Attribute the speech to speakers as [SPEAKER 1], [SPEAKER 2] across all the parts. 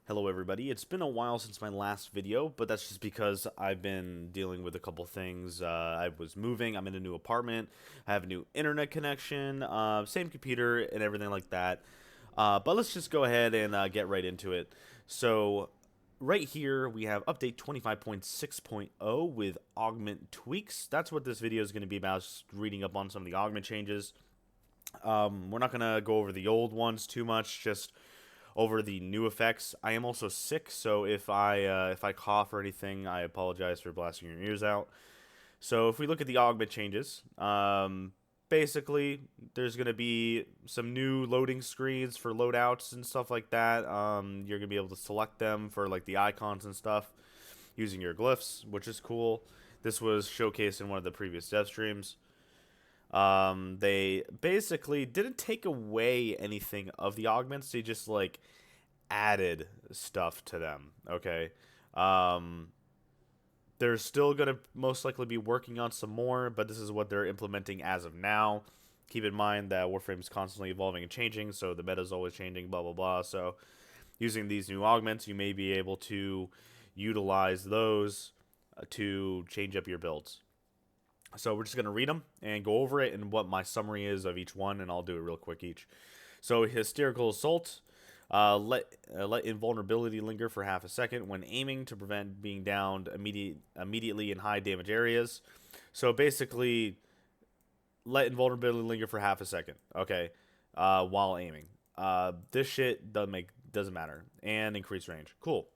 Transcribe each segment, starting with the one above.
[SPEAKER 1] Hello everybody, it's been a while since my last video, but that's just because I've been dealing with a couple things. I was moving, I'm in a new apartment, I have a new internet connection, same computer and everything like that. But let's just go ahead and get right into it. So right here we have update 25.6.0 with augment tweaks. That's what this video is going to be about, just reading up on some of the augment changes. We're not going to go over the old ones too much, just over the new effects. I am also sick, so if I cough or anything, I apologize for blasting your ears out. So if we look at the augment changes, basically there's gonna be some new loading screens for loadouts and stuff like that. You're gonna be able to select them for like the icons and stuff using your glyphs, which is cool. This was showcased in one of the previous dev streams. They basically didn't take away anything of the augments. They just like added stuff to them. Okay. Um, they're still gonna most likely be working on some more, but this is what they're implementing as of now. Keep in mind that Warframe is constantly evolving and changing, so the meta is always changing. Blah blah blah. So, using these new augments, you may be able to utilize those to change up your builds. So we're just going to read them and go over it and what my summary is of each one, and I'll do it real quick each. So hysterical assault. Let invulnerability linger for half a second when aiming to prevent being downed immediately in high damage areas. So basically, let invulnerability linger for half a second. Okay, while aiming. This shit doesn't matter, and increase range. Cool.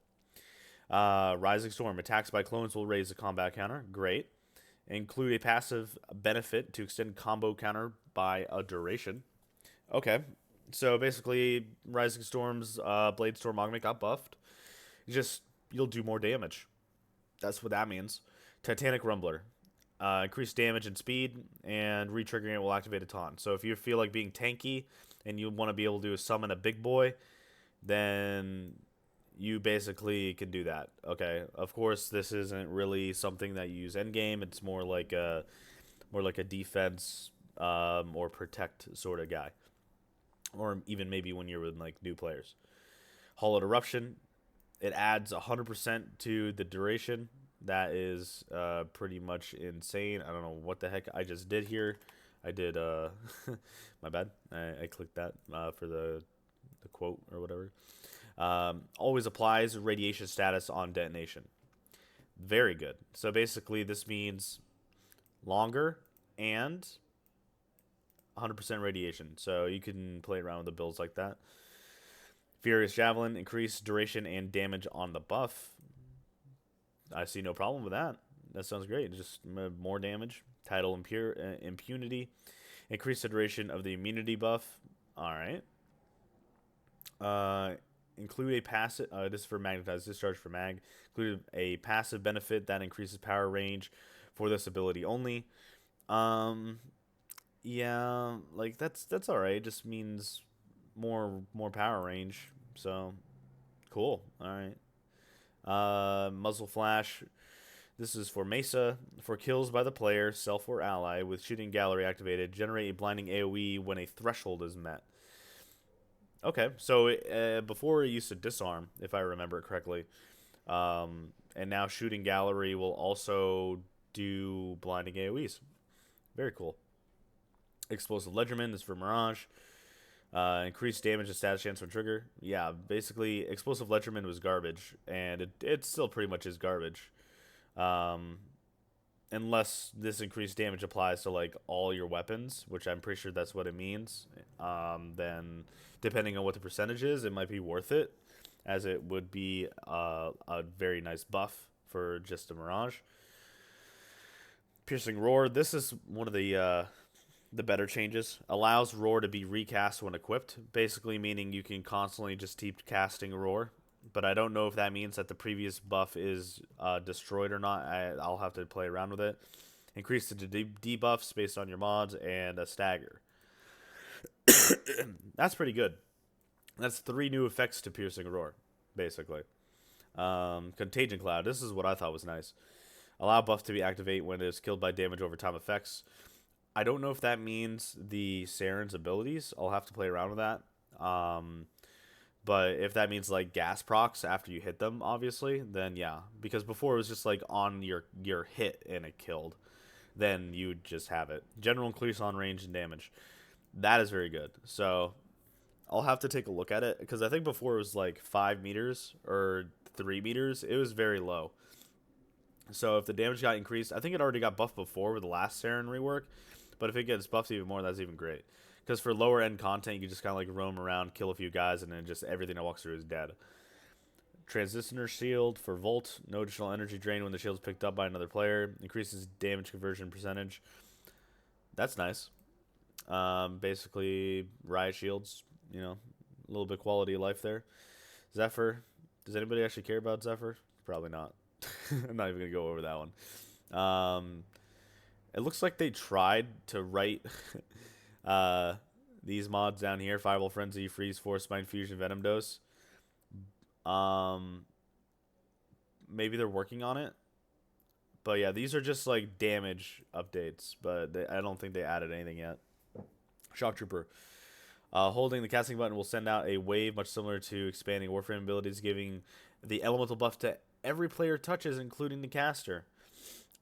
[SPEAKER 1] Rising Storm. Attacks by clones will raise the combat counter. Great. Include a passive benefit to extend combo counter by a duration. Okay. So basically, Rising Storm's Blade Storm Augment got buffed. You'll do more damage. That's what that means. Titanic Rumbler. Increase damage and speed, and re-triggering it will activate a taunt. So if you feel like being tanky and you want to be able to summon a big boy, then you basically can do that. Okay. Of course, this isn't really something that you use endgame. It's more like a defense or protect sort of guy, or even maybe when you're with like new players. Hollowed Eruption. It adds 100% to the duration. That is pretty much insane. I don't know what the heck I just did here. I did my bad. I clicked that for the quote or whatever. Always applies radiation status on detonation. Very good. So basically, this means longer and 100% radiation. So you can play around with the builds like that. Furious Javelin, increase duration and damage on the buff. I see no problem with that. That sounds great. Just more damage. Tidal impunity. Increase the duration of the immunity buff. All right. Include a passive. This is for magnetized discharge for mag. Include a passive benefit that increases power range for this ability only. Um, yeah, like that's all right. It just means more power range. So cool. All right. Muzzle flash. This is for Mesa. For kills by the player, self or ally, with shooting gallery activated, generate a blinding AoE when a threshold is met. Okay, so before it used to disarm, if I remember it correctly, and now shooting gallery will also do blinding AOE's. Very cool. Explosive Ledgerman is for Mirage. Increased damage and status chance from trigger. Yeah, basically, Explosive Ledgerman was garbage, and it still pretty much is garbage. Um, unless this increased damage applies to like all your weapons, which I'm pretty sure that's what it means. Then depending on what the percentage is, it might be worth it, as it would be a very nice buff for just a Mirage. Piercing Roar. This is one of the better changes. Allows Roar to be recast when equipped, basically meaning you can constantly just keep casting Roar. But I don't know if that means that the previous buff is destroyed or not. I'll have to play around with it. Increase the debuffs based on your mods and a stagger. That's pretty good. That's 3 new effects to Piercing Roar, basically. Contagion Cloud. This is what I thought was nice. Allow buff to be activate when it is killed by damage over time effects. I don't know if that means the Saren's abilities. I'll have to play around with that. But if that means like gas procs after you hit them, obviously, then yeah. Because before it was just like on your hit and it killed. Then you just have it. General increase on range and damage. That is very good. So I'll have to take a look at it because I think before it was like 5 meters or 3 meters. It was very low. So if the damage got increased, I think it already got buffed before with the last Saren rework. But if it gets buffed even more, that's even great. Because for lower end content, you can just kind of like roam around, kill a few guys, and then just everything that walks through is dead. Transitioner shield for Volt. No additional energy drain when the shield is picked up by another player. Increases damage conversion percentage. That's nice. Basically, riot shields. You know, a little bit quality of life there. Zephyr. Does anybody actually care about Zephyr? Probably not. I'm not even going to go over that one. It looks like they tried to write these mods down here. Fireball Frenzy, Freeze, Force, Mind Fusion, Venom Dose. Maybe they're working on it. But yeah, these are just like damage updates. But I don't think they added anything yet. Shock Trooper. Holding the casting button will send out a wave much similar to expanding Warframe abilities, giving the elemental buff to every player touches, including the caster.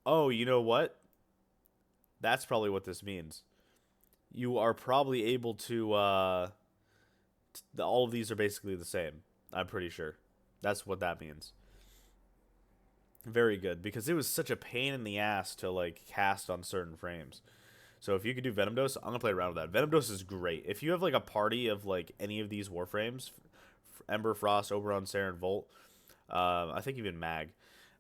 [SPEAKER 1] Oh, you know what? That's probably what this means. You are probably able to... all of these are basically the same. I'm pretty sure. That's what that means. Very good, because it was such a pain in the ass to like cast on certain frames. So if you could do Venom Dose, I'm going to play around with that. Venom Dose is great. If you have like a party of like any of these Warframes, Ember, Frost, Oberon, Saren, Volt, I think even Mag.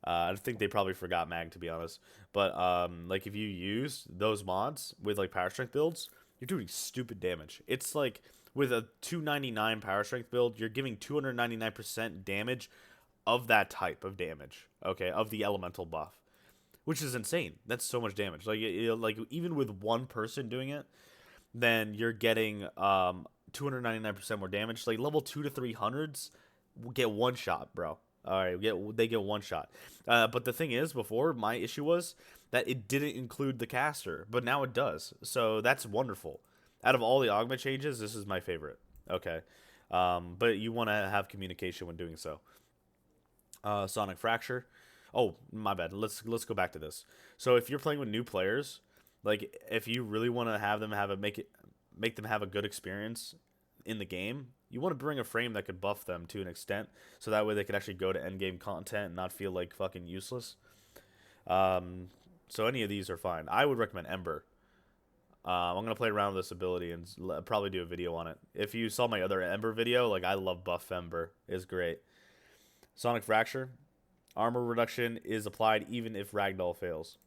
[SPEAKER 1] I think they probably forgot Mag, to be honest. But like if you use those mods with like Power Strength builds, you're doing stupid damage. It's like with a 299 Power Strength build, you're giving 299% damage of that type of damage, okay, of the elemental buff, which is insane. That's so much damage. Like even with one person doing it, then you're getting 299% more damage. Like level 2 to 300s get one shot, bro. All right, they get one shot. But the thing is, before my issue was that it didn't include the caster, but now it does. So that's wonderful. Out of all the augment changes, this is my favorite. Okay, but you want to have communication when doing so. Sonic Fracture. Oh, my bad. Let's go back to this. So if you're playing with new players, like if you really want to have them make them have a good experience in the game, you want to bring a frame that could buff them to an extent, so that way they could actually go to end game content and not feel like fucking useless. So any of these are fine. I would recommend Ember. I'm gonna play around with this ability and probably do a video on it. If you saw my other Ember video, like I love buff Ember. It's great. Sonic Fracture. Armor reduction is applied even if Ragdoll fails.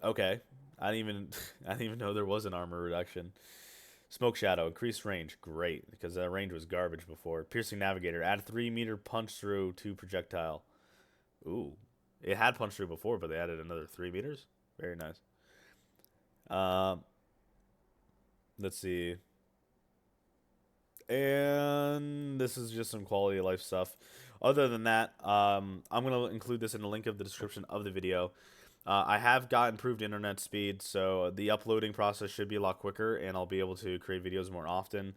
[SPEAKER 1] Okay. I didn't even know there was an armor reduction. Smoke Shadow. Increased range. Great. Because that range was garbage before. Piercing Navigator. Add 3-meter punch through to projectile. Ooh. It had punch through before, but they added another 3 meters. Very nice. Let's see. And this is just some quality of life stuff. Other than that, I'm going to include this in the link of the description of the video. I have got improved internet speed, so the uploading process should be a lot quicker, and I'll be able to create videos more often.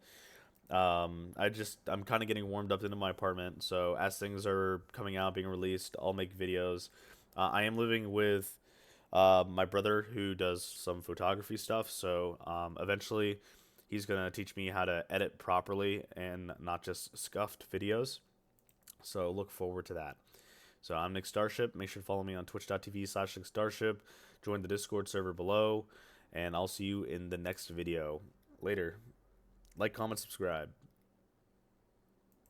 [SPEAKER 1] I'm kind of getting warmed up into my apartment, so as things are coming out, being released, I'll make videos. I am living with my brother who does some photography stuff, so eventually he's going to teach me how to edit properly and not just scuffed videos. So look forward to that. So I'm Nick Starship. Make sure to follow me on twitch.tv/Nick Starship. Join the Discord server below. And I'll see you in the next video. Later. Like, comment, subscribe.